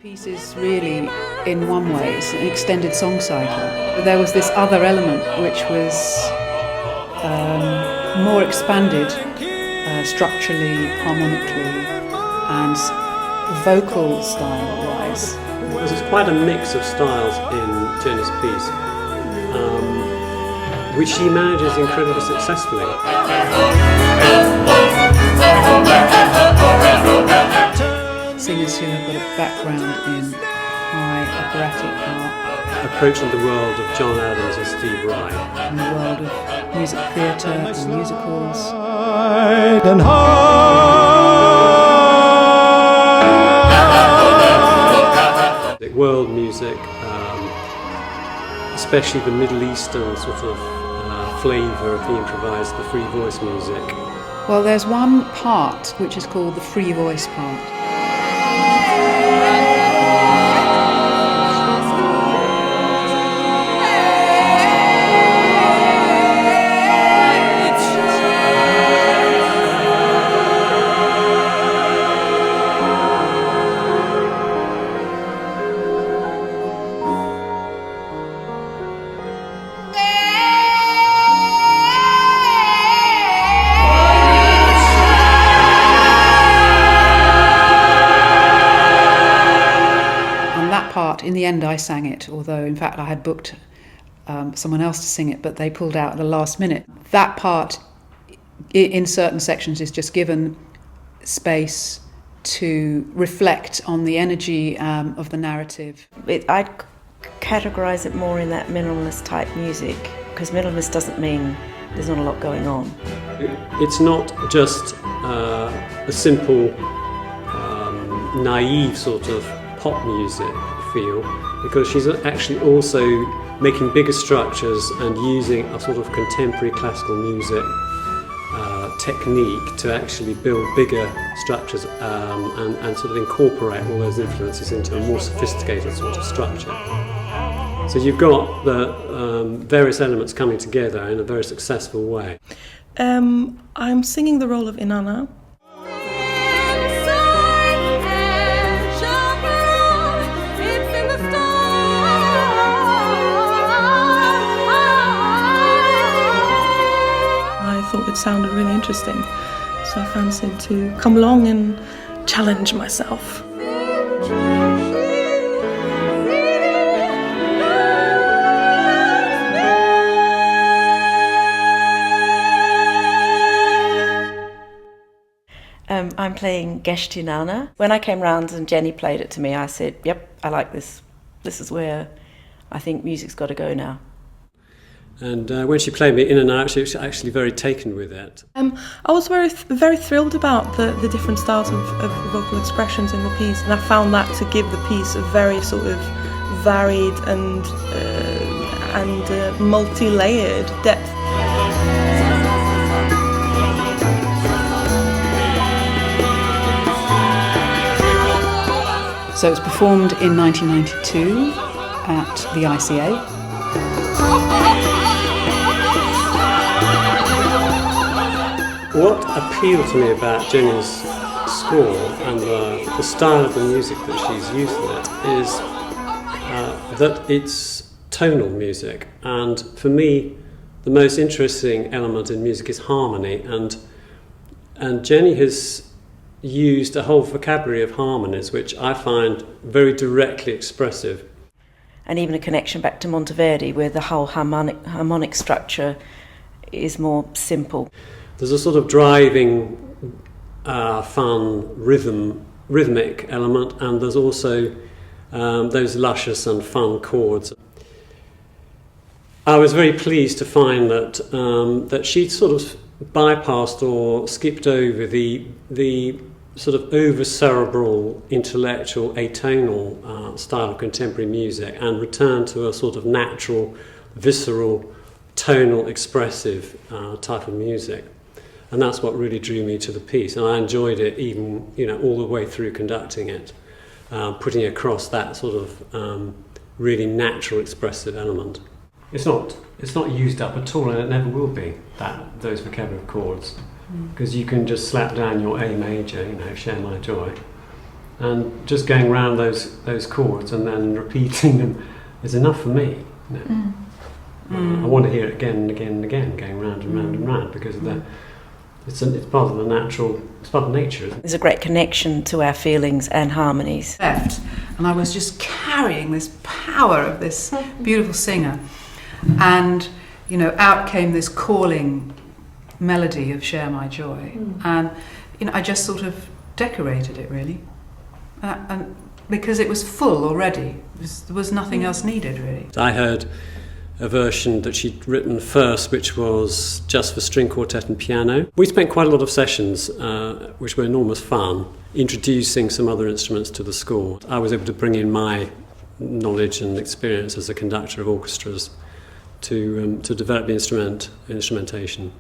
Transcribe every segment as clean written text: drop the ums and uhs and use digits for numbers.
Piece is really, in one way, it's an extended song cycle. But there was this other element which was more expanded structurally, harmonically, and vocal style-wise. There's quite a mix of styles in Jenny's piece, which she manages incredibly successfully. Singers who have got a background in high operatic art. Approaching the world of John Adams and Steve Wright. In the world of music theatre and musicals. World music, especially the Middle Eastern sort of flavour of the improvised, the free voice music. Well, there's one part which is called the free voice part. Part, in the end I sang it, although in fact I had booked someone else to sing it, but they pulled out at the last minute. That part in certain sections is just given space to reflect on the energy of the narrative. I'd categorise it more in that minimalist type music, because minimalist doesn't mean there's not a lot going on. It's not just a simple naive sort of pop music feel, because she's actually also making bigger structures and using a sort of contemporary classical music technique to actually build bigger structures and sort of incorporate all those influences into a more sophisticated sort of structure. So you've got the various elements coming together in a very successful way. I'm singing the role of Inanna. It sounded really interesting, so I fancied to come along and challenge myself. I'm playing Descent of Inanna. When I came round and Jenny played it to me, I said, yep, I like this. This is where I think music's got to go now. And when she played me in and out, she was actually very taken with it. I was very thrilled about the different styles of vocal expressions in the piece, and I found that to give the piece a very sort of varied and multi-layered depth. So it was performed in 1992 at the ICA. What appealed to me about Jenny's score and the style of the music that she's used in it is that it's tonal music, and for me the most interesting element in music is harmony, and Jenny has used a whole vocabulary of harmonies which I find very directly expressive. And even a connection back to Monteverdi, where the whole harmonic structure is more simple. There's a sort of driving, fun, rhythmic element, and there's also those luscious and fun chords. I was very pleased to find that she'd sort of bypassed or skipped over the sort of over-cerebral, intellectual, atonal style of contemporary music and returned to a sort of natural, visceral, tonal, expressive type of music. And that's what really drew me to the piece, and I enjoyed it even, all the way through conducting it, putting across that sort of really natural, expressive element. It's not used up at all, and it never will be. Those vocabulary chords, because you can just slap down your A major, share my joy, And just going around those chords and then repeating them is enough for me. You know? I want to hear it again and again and again, going round and round and round, because it's part of the natural, it's part of nature. Isn't it? There's a great connection to our feelings and harmonies. Left, and I was just carrying this power of this beautiful singer, and you know, out came this calling melody of "Share My Joy," and you know, I just sort of decorated it really, and because it was full already, there was nothing else needed really. I heard a version that she'd written first, which was just for string quartet and piano. We spent quite a lot of sessions, which were enormous fun, introducing some other instruments to the score. I was able to bring in my knowledge and experience as a conductor of orchestras to develop the instrumentation.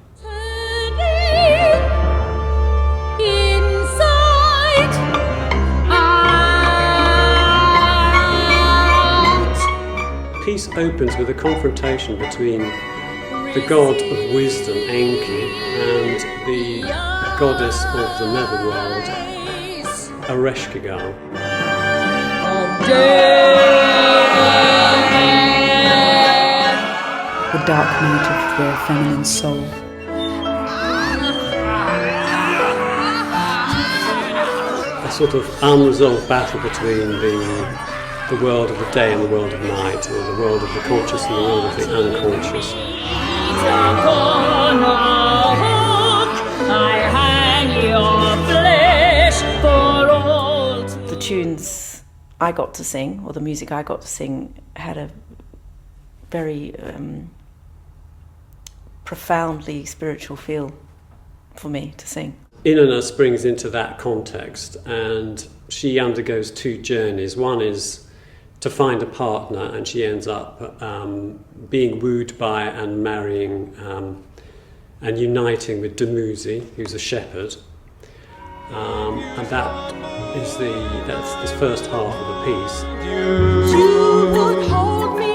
The piece opens with a confrontation between the god of wisdom, Enki, and the goddess of the netherworld, Ereshkigal. The dark night of the feminine soul. A sort of unresolved battle between the world of the day and the world of night, or the world of the conscious and the world of the unconscious. The tunes I got to sing, or the music I got to sing, had a very profoundly spiritual feel for me to sing. Inanna springs into that context, and she undergoes two journeys. One is to find a partner, and she ends up being wooed by and marrying and uniting with Dumuzi, who's a shepherd, and that's the first half of the piece. You would hold me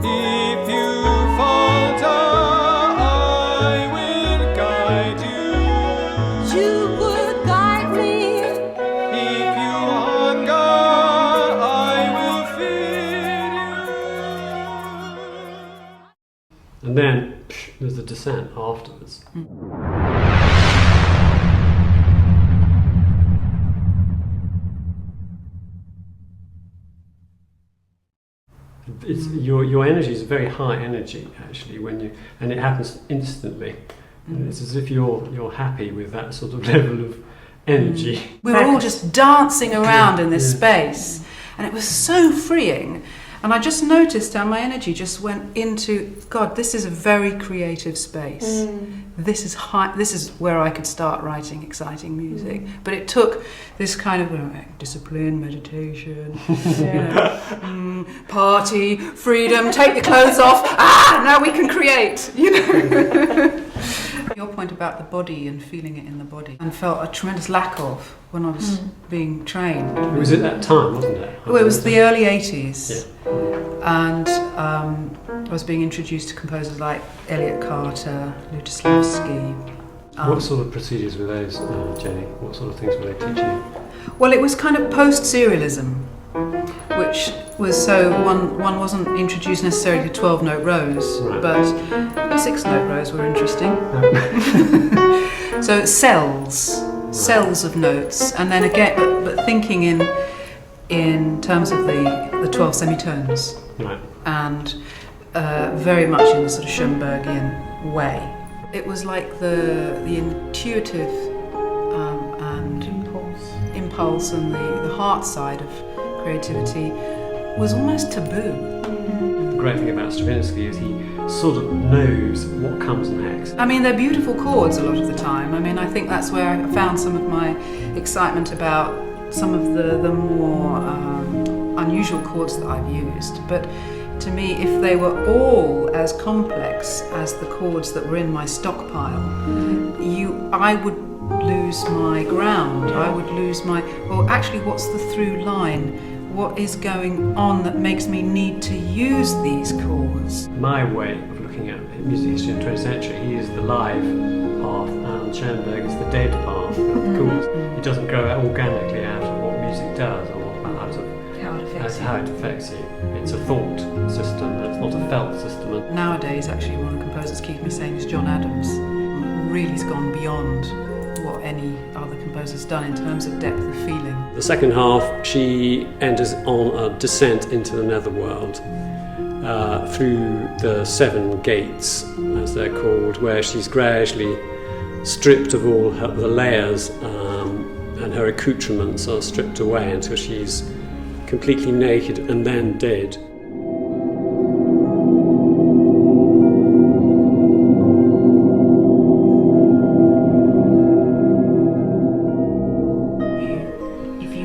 if you falter. I will guide you. You would guide me if you hunger. I will feed you. And then there's the descent afterwards. It's, your energy is very high energy actually and it happens instantly. And it's as if you're happy with that sort of level of energy. We were all just dancing around in this space, and it was so freeing. And I just noticed how my energy just went into, God, this is a very creative space. This is where I could start writing exciting music. But it took this kind of discipline, meditation, party, freedom, take your clothes off. Now we can create, you know. Your point about the body and feeling it in the body, and felt a tremendous lack of when I was being trained. It was at that time, wasn't it? Well, it was the early 80s. Yeah. And I was being introduced to composers like Elliot Carter, Lutoslavsky. What sort of procedures were those, Jenny? What sort of things were they teaching you? Well, it was kind of post-serialism, which was so one wasn't introduced necessarily to 12-note rows, Right. but 6-note rows were interesting. So cells of notes, and then again, but thinking in terms of the 12 semitones. Right. And very much in the sort of Schoenbergian way. It was like the intuitive and impulse and the heart side of creativity was almost taboo. The great thing about Stravinsky is he sort of knows what comes next. I mean, they're beautiful chords a lot of the time. I mean, I think that's where I found some of my excitement about some of the more unusual chords that I've used. But to me, if they were all as complex as the chords that were in my stockpile, I would lose my ground. I would lose well, actually, what's the through line? What is going on that makes me need to use these chords? My way of looking at music history in the 20th century, he is the live path, and Schoenberg is the dead part. Of course, it doesn't grow out organically out of what music does, or out of how it affects you. It's a thought system, it's not a felt system. Nowadays, actually, one of the composers keeps me saying is John Adams. Really has gone beyond what any other composer's done in terms of depth of feeling. The second half, she enters on a descent into the netherworld through the 7 gates, as they're called, where she's gradually stripped of all the layers, and her accoutrements are stripped away until she's completely naked and then dead.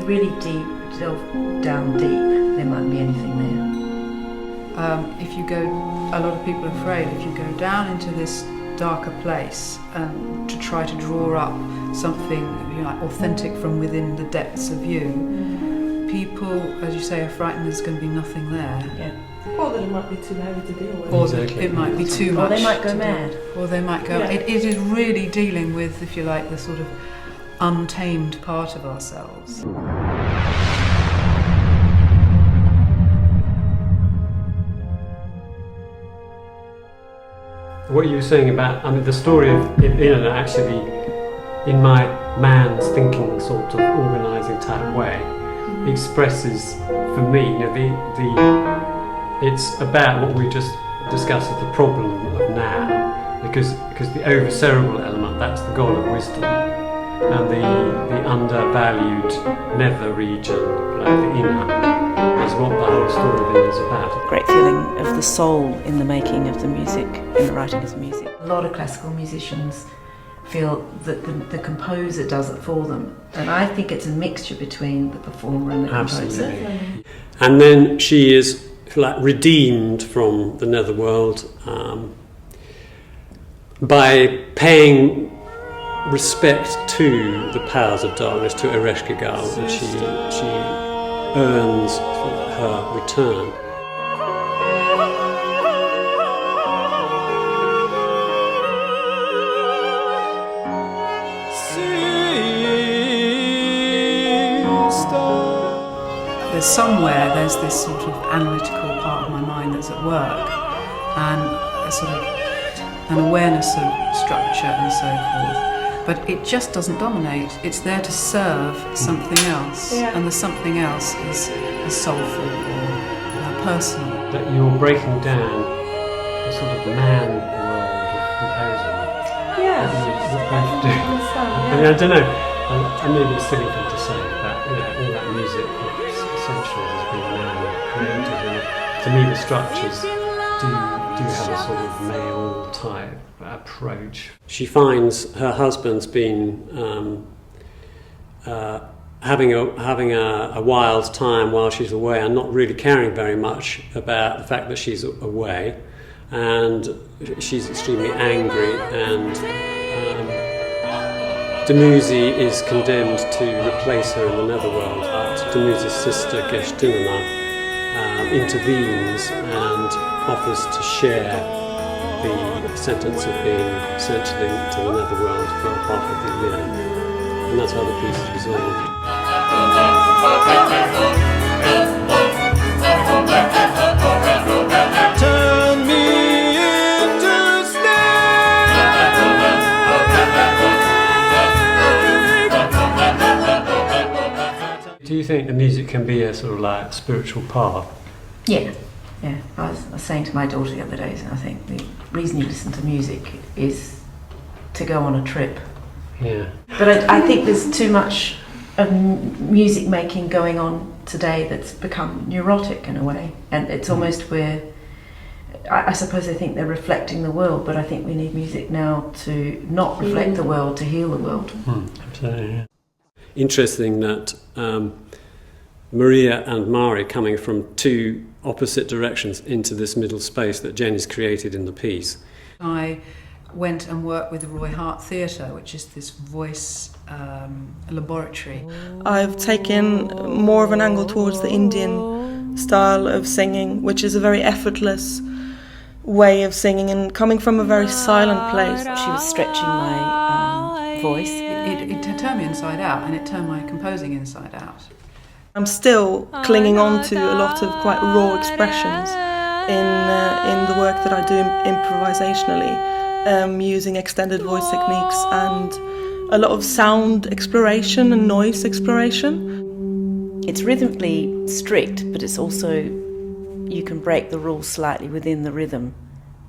Really deep, delve down deep, there might be anything there. If you go, a lot of people are afraid, if you go down into this darker place to try to draw up something authentic from within the depths of you, people, as you say, are frightened there's going to be nothing there. Yeah. Or that it might be too heavy to deal with. Or it might be too much. Or they might go mad. Or they might go. Yeah. It is really dealing with, if you like, the sort of untamed part of ourselves. What you were saying about, the story of Inanna actually, in my man's thinking sort of organising type way, expresses for me, it's about what we just discussed as the problem of now, because the over-cerebral element, that's the god of wisdom, and the undervalued nether region, like the inner, is what the whole story of it is about. Great feeling of the soul in the making of the music, in the writing of the music. A lot of classical musicians feel that the composer does it for them, and I think it's a mixture between the performer and the composer. Absolutely. And then she is redeemed from the netherworld by paying respect to the powers of darkness, to Ereshkigal, and she earns her return. There's this sort of analytical part of my mind that's at work, and a sort of an awareness of structure and so forth. But it just doesn't dominate. It's there to serve something else, and the something else is soulful or personal. That you're breaking down the sort of man world of composing. Yeah. What do you I don't know. Maybe it's a silly thing to say, but all that music essentially has been man created, and to me the structures do have a sort of male type approach. She finds her husband's been having a wild time while she's away, and not really caring very much about the fact that she's away, and she's extremely angry, and Dumuzi is condemned to replace her in the netherworld, but Dumuzi's sister Geshtinana intervenes and offers to share the sentence of being sent to the netherworld for half of the year, and that's how the piece is resolved. Turn me into snake. Do you think the music can be a sort of spiritual path? Yeah. I was saying to my daughter the other day, I think the reason you listen to music is to go on a trip. Yeah. But I think there's too much of music making going on today that's become neurotic in a way, and it's almost where I suppose they think they're reflecting the world, but I think we need music now to not reflect the world, to heal the world. Absolutely. Yeah. Interesting that Maria and Mari, coming from two opposite directions into this middle space that Jenny's created in the piece. I went and worked with the Roy Hart Theatre, which is this voice laboratory. I've taken more of an angle towards the Indian style of singing, which is a very effortless way of singing and coming from a very silent place. She was stretching my voice. It turned me inside out, and it turned my composing inside out. I'm still clinging on to a lot of quite raw expressions in the work that I do improvisationally, using extended voice techniques and a lot of sound exploration and noise exploration. It's rhythmically strict, but it's also, you can break the rules slightly within the rhythm.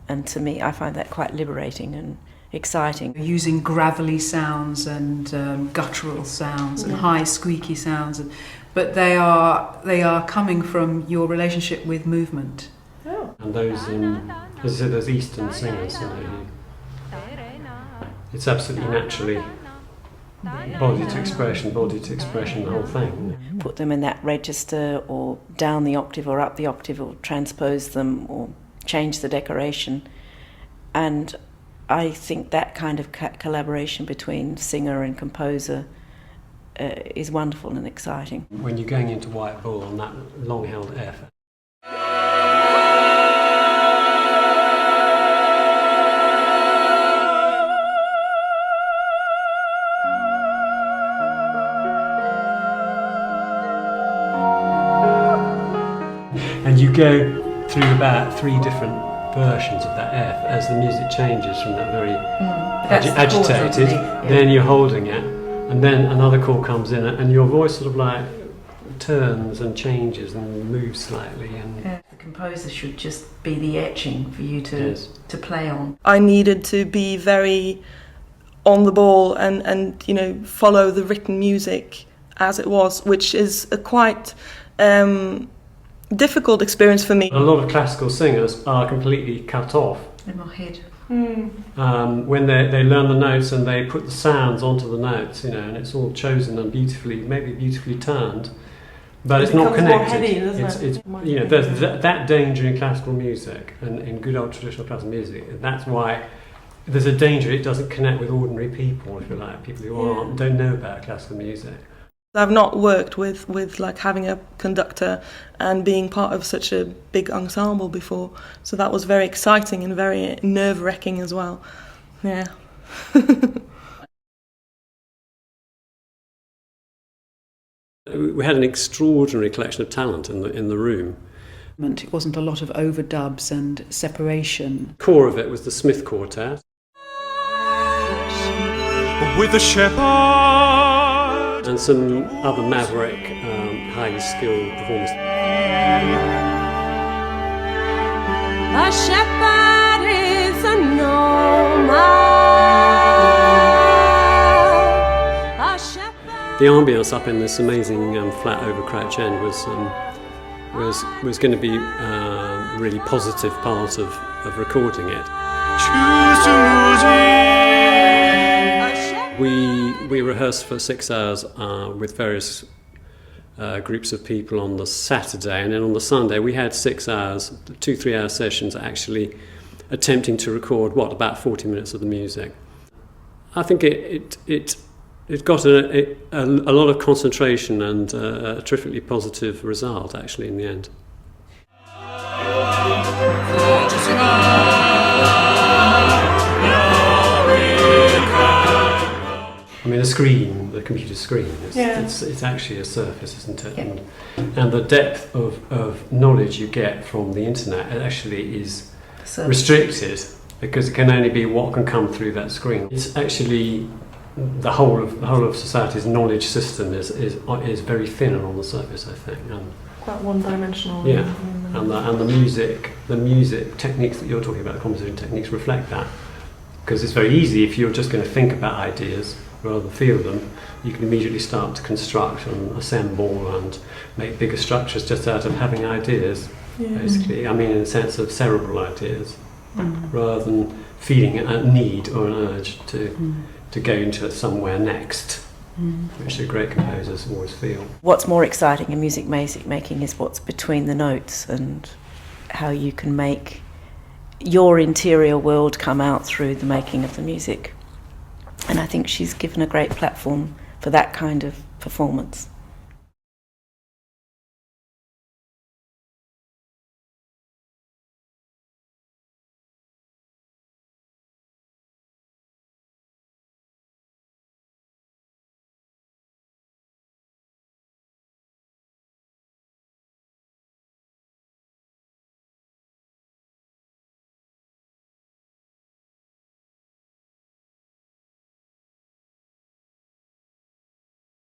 And to me, I find that quite liberating and exciting. Using gravelly sounds and guttural sounds and high squeaky sounds, but they are coming from your relationship with movement. And those, as I said, those Eastern singers, it's absolutely naturally body to expression, the whole thing. Put them in that register, or down the octave or up the octave, or transpose them, or change the decoration. And I think that kind of collaboration between singer and composer is wonderful and exciting. When you're going into White Bull on that long-held F, and you go through about 3 different versions of that F as the music changes from that very agitated, then you're holding it, and then another chord comes in, and your voice sort of like turns and changes and moves slightly. And the composer should just be the etching for you to play on. I needed to be very on the ball and follow the written music as it was, which is a quite difficult experience for me. A lot of classical singers are completely cut off in my head. When they learn the notes and they put the sounds onto the notes, and it's all chosen and maybe beautifully turned, but it's not connected. There's that danger in classical music and in good old traditional classical music. That's why there's a danger it doesn't connect with ordinary people, if you like, people who don't know about classical music. I've not worked with like having a conductor and being part of such a big ensemble before, so that was very exciting and very nerve-wracking as well. Yeah. We had an extraordinary collection of talent in the room. It wasn't a lot of overdubs and separation. The core of it was the Smith Quartet. With the shepherd. And some other maverick, highly skilled performers. A shepherd is a nomad. A shepherd. The ambience up in this amazing flat over Crouch End was going to be a really positive part of recording it. Choose to lose We rehearsed for 6 hours with various groups of people on the Saturday, and then on the Sunday we had 6 hours, 2-3 hour sessions actually attempting to record about 40 minutes of the music. I think it got a lot of concentration and a terrifically positive result actually in the end. I mean, the computer screen, it's actually a surface, isn't it? Yeah. And the depth of knowledge you get from the internet actually is restricted, because it can only be what can come through that screen. It's actually the whole of society's knowledge system is very thin and on the surface, I think. And quite one-dimensional. Yeah, and the music techniques that you're talking about, the composition techniques, reflect that. Because it's very easy, if you're just going to think about ideas rather than feel them, you can immediately start to construct and assemble and make bigger structures just out of having ideas, basically. I mean, in the sense of cerebral ideas, rather than feeling a need or an urge to go into somewhere next, which the great composers always feel. What's more exciting in music making is what's between the notes, and how you can make your interior world come out through the making of the music. And I think she's given a great platform for that kind of performance.